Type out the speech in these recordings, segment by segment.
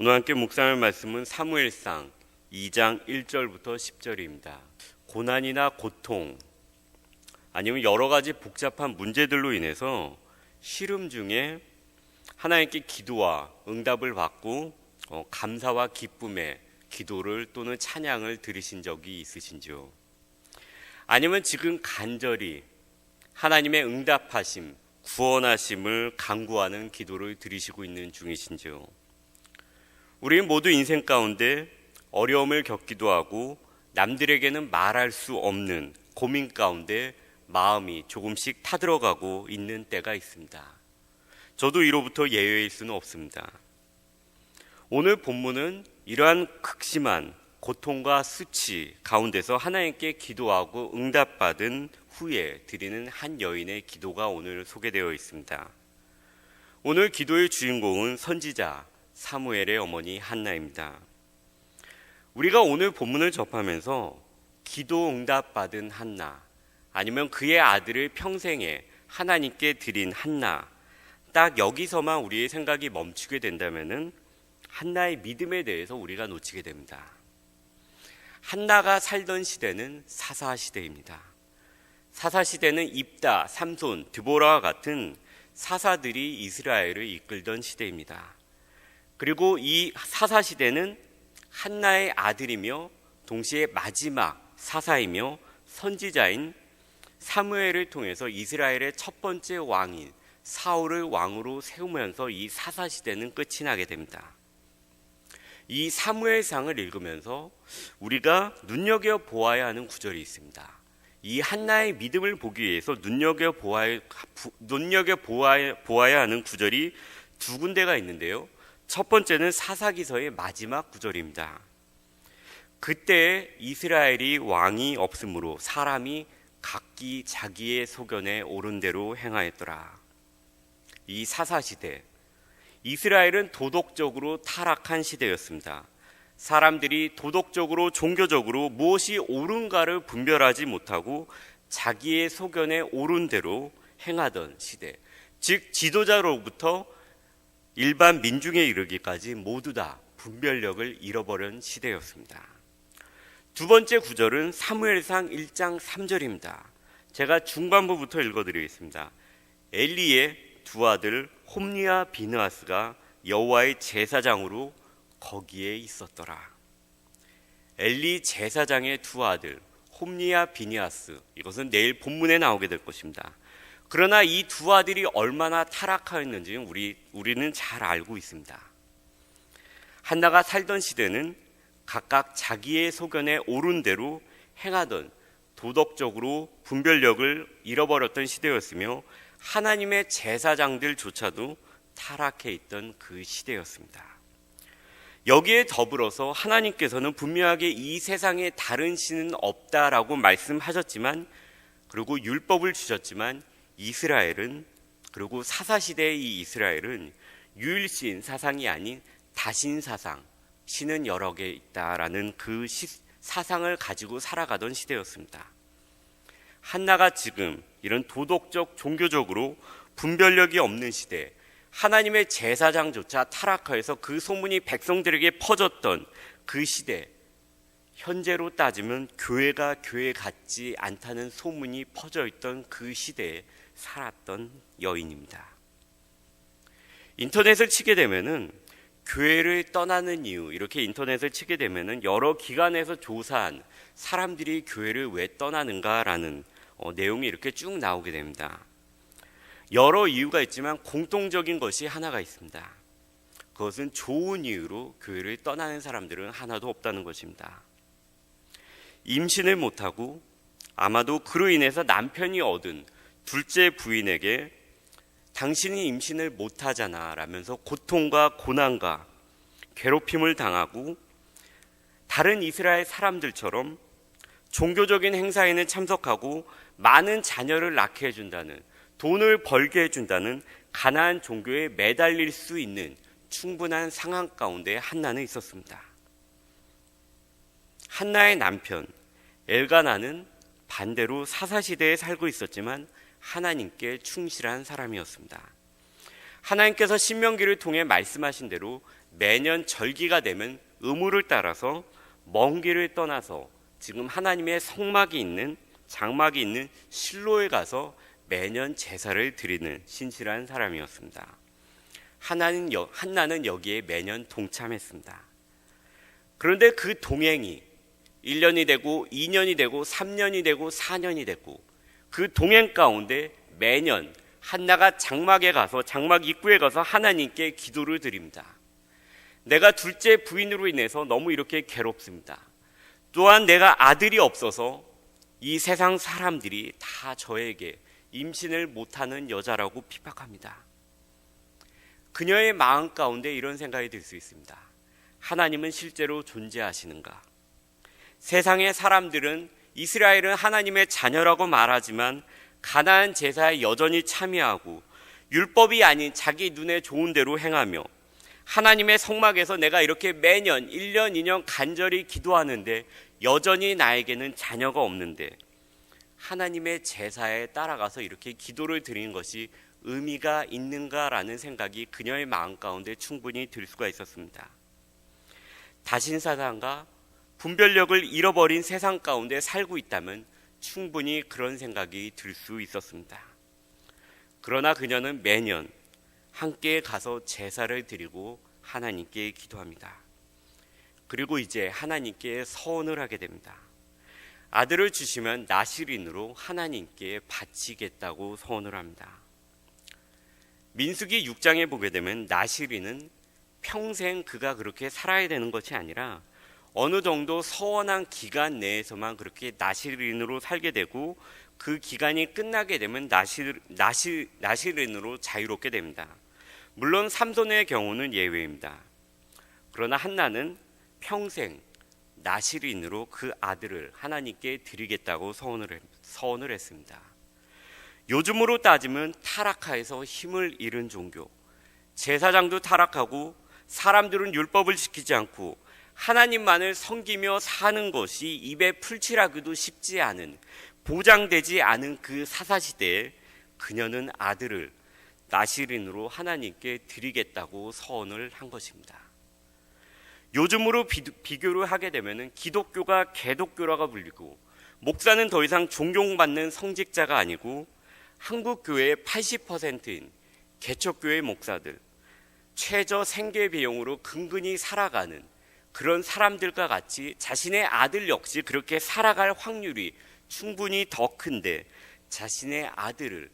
오늘 함께 묵상할 말씀은 사무엘상 2장 1절부터 10절입니다. 고난이나 고통 아니면 여러 가지 복잡한 문제들로 인해서 시름 중에 하나님께 기도와 응답을 받고 감사와 기쁨의 기도를 또는 찬양을 들으신 적이 있으신지요? 아니면 지금 간절히 하나님의 응답하심, 구원하심을 간구하는 기도를 들으시고 있는 중이신지요? 우리는 모두 인생 가운데 어려움을 겪기도 하고 남들에게는 말할 수 없는 고민 가운데 마음이 조금씩 타들어가고 있는 때가 있습니다. 저도 이로부터 예외일 수는 없습니다. 오늘 본문은 이러한 극심한 고통과 수치 가운데서 하나님께 기도하고 응답받은 후에 드리는 한 여인의 기도가 오늘 소개되어 있습니다. 오늘 기도의 주인공은 선지자 사무엘의 어머니 한나입니다. 우리가 오늘 본문을 접하면서 기도 응답받은 한나, 아니면 그의 아들을 평생에 하나님께 드린 한나, 딱 여기서만 우리의 생각이 멈추게 된다면은 한나의 믿음에 대해서 우리가 놓치게 됩니다. 한나가 살던 시대는 사사 시대입니다. 사사 시대는 입다, 삼손, 드보라와 같은 사사들이 이스라엘을 이끌던 시대입니다. 그리고 이 사사 시대는 한나의 아들이며 동시에 마지막 사사이며 선지자인 사무엘을 통해서 이스라엘의 첫 번째 왕인 사울을 왕으로 세우면서 이 사사 시대는 끝이 나게 됩니다. 이 사무엘상을 읽으면서 우리가 눈여겨보아야 하는 구절이 있습니다. 이 한나의 믿음을 보기 위해서 눈여겨보아야 하는 구절이 두 군데가 있는데요. 첫 번째는 사사기서의 마지막 구절입니다. 그때 이스라엘이 왕이 없으므로 사람이 각기 자기의 소견에 옳은 대로 행하였더라. 이 사사시대, 이스라엘은 도덕적으로 타락한 시대였습니다. 사람들이 도덕적으로 종교적으로 무엇이 옳은가를 분별하지 못하고 자기의 소견에 옳은 대로 행하던 시대, 즉 지도자로부터 일반 민중에 이르기까지 모두 다 분별력을 잃어버린 시대였습니다. 두 번째 구절은 사무엘상 1장 3절입니다. 제가 중반부부터 읽어드리겠습니다. 엘리의 두 아들 홈리와 비느하스가 여호와의 제사장으로 거기에 있었더라. 엘리 제사장의 두 아들 홈리와 비느하스, 이것은 내일 본문에 나오게 될 것입니다. 그러나 이 두 아들이 얼마나 타락하였는지는 우리는 잘 알고 있습니다. 한나가 살던 시대는 각각 자기의 소견에 옳은 대로 행하던 도덕적으로 분별력을 잃어버렸던 시대였으며 하나님의 제사장들조차도 타락해 있던 그 시대였습니다. 여기에 더불어서 하나님께서는 분명하게 이 세상에 다른 신은 없다라고 말씀하셨지만, 그리고 율법을 주셨지만 이스라엘은, 그리고 사사시대의 이 이스라엘은 유일신 사상이 아닌 다신 사상, 신은 여러 개 있다라는 그 사상을 가지고 살아가던 시대였습니다. 한나가 지금 이런 도덕적, 종교적으로 분별력이 없는 시대, 하나님의 제사장조차 타락하여서 그 소문이 백성들에게 퍼졌던 그 시대, 현재로 따지면 교회가 교회 같지 않다는 소문이 퍼져 있던 그 시대에 살았던 여인입니다. 인터넷을 치게 되면은 교회를 떠나는 이유, 이렇게 인터넷을 치게 되면은 여러 기관에서 조사한 사람들이 교회를 왜 떠나는가라는 내용이 이렇게 쭉 나오게 됩니다. 여러 이유가 있지만 공통적인 것이 하나가 있습니다. 그것은 좋은 이유로 교회를 떠나는 사람들은 하나도 없다는 것입니다. 임신을 못하고 아마도 그로 인해서 남편이 얻은 둘째 부인에게 당신이 임신을 못하잖아 라면서 고통과 고난과 괴롭힘을 당하고 다른 이스라엘 사람들처럼 종교적인 행사에는 참석하고 많은 자녀를 낳게 해준다는, 돈을 벌게 해준다는 가나안 종교에 매달릴 수 있는 충분한 상황 가운데 한나는 있었습니다. 한나의 남편 엘가나는 반대로 사사시대에 살고 있었지만 하나님께 충실한 사람이었습니다. 하나님께서 신명기를 통해 말씀하신 대로 매년 절기가 되면 의무를 따라서 먼 길을 떠나서 지금 하나님의 성막이 있는 장막이 있는 실로에 가서 매년 제사를 드리는 신실한 사람이었습니다. 한나는 여기에 매년 동참했습니다. 그런데 그 동행이 1년이 되고 2년이 되고 3년이 되고 4년이 되고 그 동행 가운데 매년 한나가 장막에 가서 장막 입구에 가서 하나님께 기도를 드립니다. 내가 둘째 부인으로 인해서 너무 이렇게 괴롭습니다. 또한 내가 아들이 없어서 이 세상 사람들이 다 저에게 임신을 못하는 여자라고 핍박합니다. 그녀의 마음 가운데 이런 생각이 들 수 있습니다. 하나님은 실제로 존재하시는가? 세상의 사람들은 이스라엘은 하나님의 자녀라고 말하지만 가나안 제사에 여전히 참여하고 율법이 아닌 자기 눈에 좋은 대로 행하며 하나님의 성막에서 내가 이렇게 매년 1년, 2년 간절히 기도하는데 여전히 나에게는 자녀가 없는데 하나님의 제사에 따라가서 이렇게 기도를 드리는 것이 의미가 있는가라는 생각이 그녀의 마음 가운데 충분히 들 수가 있었습니다. 다신사상과 분별력을 잃어버린 세상 가운데 살고 있다면 충분히 그런 생각이 들 수 있었습니다. 그러나 그녀는 매년 함께 가서 제사를 드리고 하나님께 기도합니다. 그리고 이제 하나님께 서원을 하게 됩니다. 아들을 주시면 나실인으로 하나님께 바치겠다고 서원을 합니다. 민수기 6장에 보게 되면 나실인은 평생 그가 그렇게 살아야 되는 것이 아니라 어느 정도 서원한 기간 내에서만 그렇게 나실인으로 살게 되고 그 기간이 끝나게 되면 나실인으로 자유롭게 됩니다. 물론 삼손의 경우는 예외입니다. 그러나 한나는 평생 나실인으로 그 아들을 하나님께 드리겠다고 서원을 했습니다. 요즘으로 따지면 타락하여서 힘을 잃은 종교, 제사장도 타락하고 사람들은 율법을 지키지 않고 하나님만을 섬기며 사는 것이 입에 풀칠하기도 쉽지 않은, 보장되지 않은 그 사사시대에 그녀는 아들을 나실인으로 하나님께 드리겠다고 서원을 한 것입니다. 요즘으로 비교를 하게 되면 기독교가 개독교라고 불리고 목사는 더 이상 존경받는 성직자가 아니고 한국 교회의 80%인 개척교회 목사들, 최저 생계 비용으로 근근히 살아가는 그런 사람들과 같이 자신의 아들 역시 그렇게 살아갈 확률이 충분히 더 큰데 자신의 아들을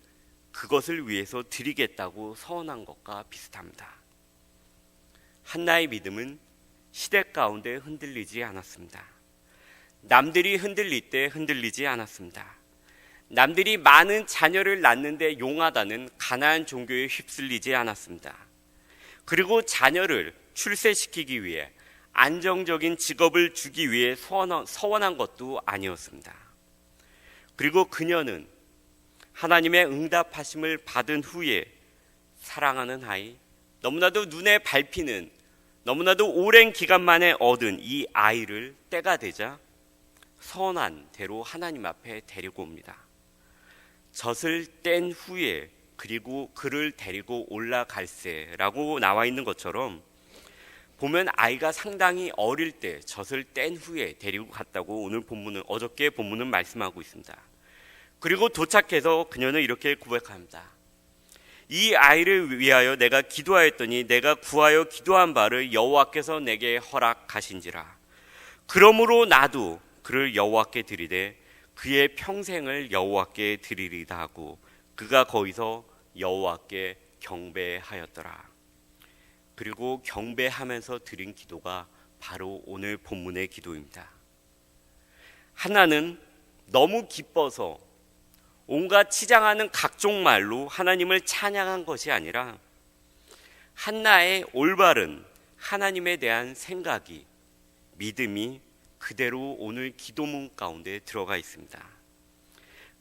그것을 위해서 드리겠다고 서원한 것과 비슷합니다. 한나의 믿음은 시대 가운데 흔들리지 않았습니다. 남들이 흔들릴 때 흔들리지 않았습니다. 남들이 많은 자녀를 낳는데 용하다는 가나안 종교에 휩쓸리지 않았습니다. 그리고 자녀를 출세시키기 위해 안정적인 직업을 주기 위해 서원한 것도 아니었습니다. 그리고 그녀는 하나님의 응답하심을 받은 후에 사랑하는 아이, 너무나도 눈에 밟히는, 너무나도 오랜 기간 만에 얻은 이 아이를 때가 되자 서원한 대로 하나님 앞에 데리고 옵니다. 젖을 뗀 후에 그리고 그를 데리고 올라갈세라고 나와 있는 것처럼 보면 아이가 상당히 어릴 때 젖을 뗀 후에 데리고 갔다고 어저께 본문은 말씀하고 있습니다. 그리고 도착해서 그녀는 이렇게 고백합니다. 이 아이를 위하여 내가 기도하였더니 내가 구하여 기도한 바를 여호와께서 내게 허락하신지라. 그러므로 나도 그를 여호와께 드리되 그의 평생을 여호와께 드리리다 하고 그가 거기서 여호와께 경배하였더라. 그리고 경배하면서 드린 기도가 바로 오늘 본문의 기도입니다. 한나는 너무 기뻐서 온갖 치장하는 각종 말로 하나님을 찬양한 것이 아니라 한나의 올바른 하나님에 대한 생각이, 믿음이 그대로 오늘 기도문 가운데 들어가 있습니다.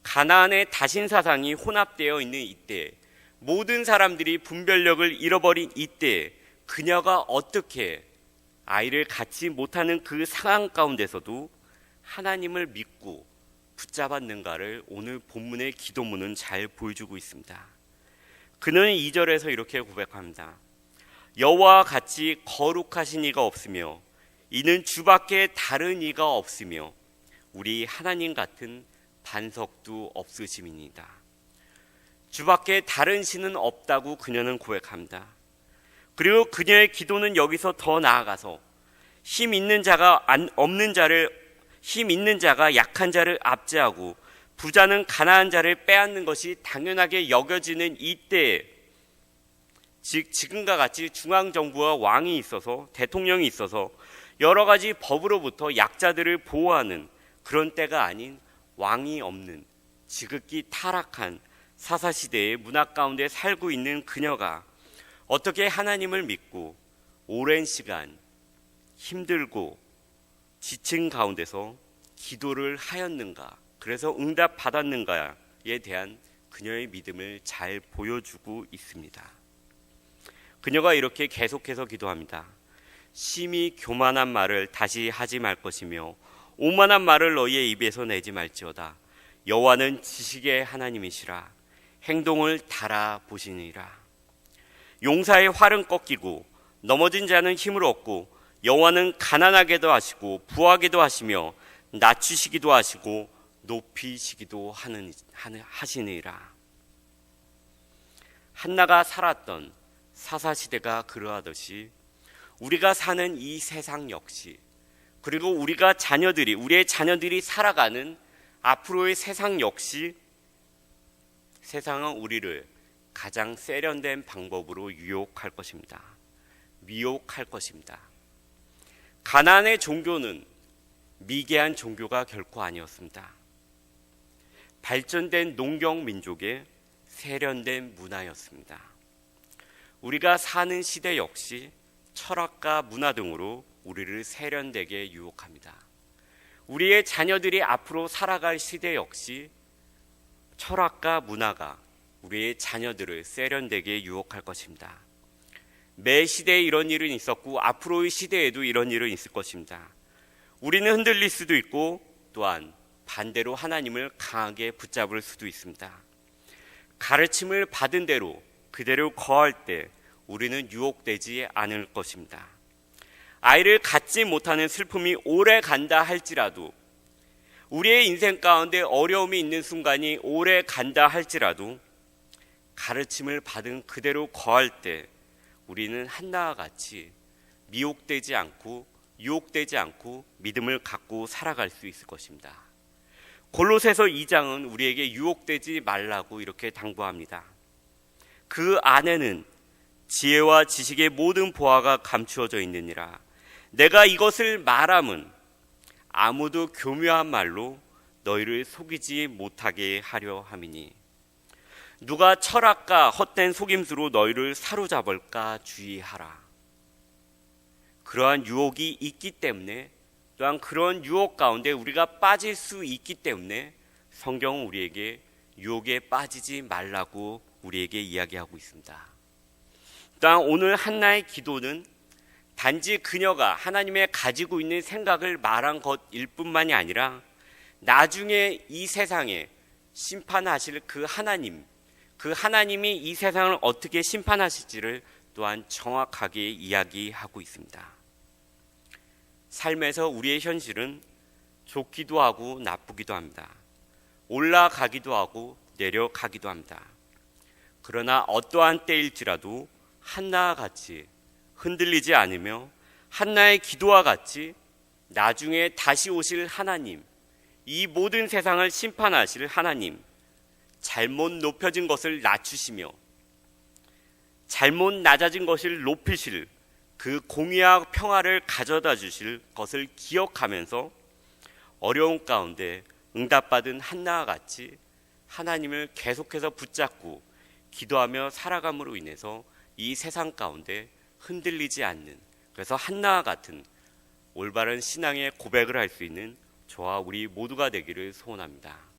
가나안의 다신사상이 혼합되어 있는 이때, 모든 사람들이 분별력을 잃어버린 이때 그녀가 어떻게 아이를 갖지 못하는 그 상황 가운데서도 하나님을 믿고 붙잡았는가를 오늘 본문의 기도문은 잘 보여주고 있습니다. 그는 2절에서 이렇게 고백합니다. 여호와와 같이 거룩하신 이가 없으며 이는 주밖에 다른 이가 없으며 우리 하나님 같은 반석도 없으심이니이다. 주밖에 다른 신은 없다고 그녀는 고백합니다. 그리고 그녀의 기도는 여기서 더 나아가서 힘 있는 자가 약한 자를 압제하고 부자는 가난한 자를 빼앗는 것이 당연하게 여겨지는 이때에, 즉 지금과 같이 중앙정부와 왕이 있어서, 대통령이 있어서 여러 가지 법으로부터 약자들을 보호하는 그런 때가 아닌 왕이 없는 지극히 타락한 사사시대의 문화 가운데 살고 있는 그녀가 어떻게 하나님을 믿고 오랜 시간 힘들고 지친 가운데서 기도를 하였는가, 그래서 응답 받았는가에 대한 그녀의 믿음을 잘 보여주고 있습니다. 그녀가 이렇게 계속해서 기도합니다. 심히 교만한 말을 다시 하지 말 것이며 오만한 말을 너희의 입에서 내지 말지어다. 여호와는 지식의 하나님이시라. 행동을 달아보시니라. 용사의 활은 꺾이고 넘어진 자는 힘을 얻고 여호와는 가난하게도 하시고 부하게도 하시며 낮추시기도 하시고 높이시기도 하시니라. 한나가 살았던 사사시대가 그러하듯이 우리가 사는 이 세상 역시, 그리고 우리의 자녀들이 살아가는 앞으로의 세상 역시, 세상은 우리를 가장 세련된 방법으로 유혹할 것입니다. 미혹할 것입니다. 가나안의 종교는 미개한 종교가 결코 아니었습니다. 발전된 농경 민족의 세련된 문화였습니다. 우리가 사는 시대 역시 철학과 문화 등으로 우리를 세련되게 유혹합니다. 우리의 자녀들이 앞으로 살아갈 시대 역시 철학과 문화가 우리의 자녀들을 세련되게 유혹할 것입니다. 매 시대에 이런 일은 있었고 앞으로의 시대에도 이런 일은 있을 것입니다. 우리는 흔들릴 수도 있고 또한 반대로 하나님을 강하게 붙잡을 수도 있습니다. 가르침을 받은 대로 그대로 거할 때 우리는 유혹되지 않을 것입니다. 아이를 갖지 못하는 슬픔이 오래 간다 할지라도, 우리의 인생 가운데 어려움이 있는 순간이 오래 간다 할지라도 가르침을 받은 그대로 거할 때 우리는 한나와 같이 미혹되지 않고 유혹되지 않고 믿음을 갖고 살아갈 수 있을 것입니다. 골로새서 2장은 우리에게 유혹되지 말라고 이렇게 당부합니다. 그 안에는 지혜와 지식의 모든 보화가 감추어져 있느니라. 내가 이것을 말함은 아무도 교묘한 말로 너희를 속이지 못하게 하려 함이니 누가 철학과 헛된 속임수로 너희를 사로잡을까 주의하라. 그러한 유혹이 있기 때문에, 또한 그런 유혹 가운데 우리가 빠질 수 있기 때문에 성경은 우리에게 유혹에 빠지지 말라고 우리에게 이야기하고 있습니다. 또한 오늘 한나의 기도는 단지 그녀가 하나님의 가지고 있는 생각을 말한 것일 뿐만이 아니라 나중에 이 세상에 심판하실 그 하나님이 이 세상을 어떻게 심판하실지를 또한 정확하게 이야기하고 있습니다. 삶에서 우리의 현실은 좋기도 하고 나쁘기도 합니다. 올라가기도 하고 내려가기도 합니다. 그러나 어떠한 때일지라도 한나와 같이 흔들리지 않으며 한나의 기도와 같이 나중에 다시 오실 하나님, 이 모든 세상을 심판하실 하나님, 잘못 높여진 것을 낮추시며 잘못 낮아진 것을 높이실 그 공의와 평화를 가져다 주실 것을 기억하면서 어려운 가운데 응답받은 한나와 같이 하나님을 계속해서 붙잡고 기도하며 살아감으로 인해서 이 세상 가운데 흔들리지 않는, 그래서 한나와 같은 올바른 신앙의 고백을 할 수 있는 저와 우리 모두가 되기를 소원합니다.